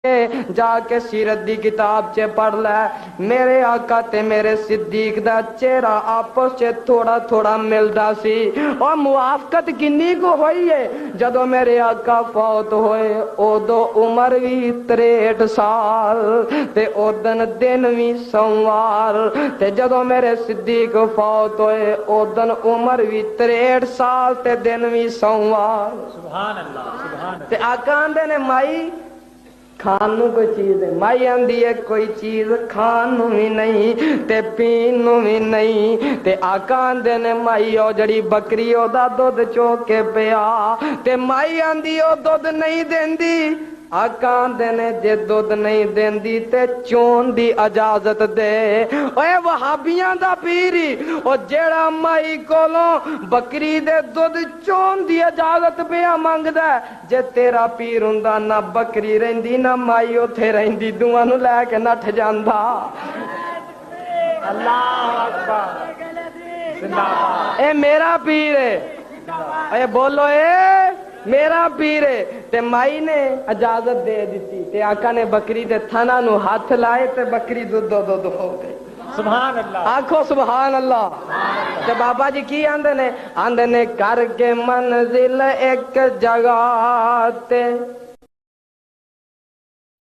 जा के सीरत दी किताब च पढ़ लै मेरे आका ते मेरे सिद्दीक दा चेहरा आपस च थोड़ा थोड़ा मिलदा सी और मुआफकत किन्नी को होई है जदों मेरे आका फौत होए उदों उम्र भी 63 साल ते उदन दिन भी सोमवार ते जदों मेरे सिद्दीक फौत होए उदन उम्र भी 63 साल ते दिन भी सोमवार। सुभान अल्लाह सुभान अल्लाह। ते आका आंदे ने माई खान नू कोई चीज है माई आंदी है कोई चीज खान नू भी नहीं ते पीन नू भी नहीं ते आका आंदे ने माई ओ जड़ी बकरी ओदा दुध चो के पिया ते माई आंदी ओ दुध नहीं देंदी आका आंदे ने जे दुध नहीं देंदी ते चोन दी इजाजत दे ओए वहाबियां दा पीरी ओ जेड़ा माई कोलों बकरी दे दुध चोन दी इजाजत पिया मंगदा जे तेरा पीर हुंदा ना बकरी रहिंदी ना माई उथे रहिंदी दुआं नू लै के नठ जांदा। अल्लाह अकबर जिंदाबाद। ए मेरा पीर है ए बोलो ए मेरा पीर है ते माई ने इजाजत दे दी ते आका ने बकरी दे थना नू हाथ लाए ते बकरी दुध दुध हो गई। सुभान अल्लाह। आखो सुभान अल्लाह। ते बाबा जी की आंदे ने करके मंजिल एक जगह ते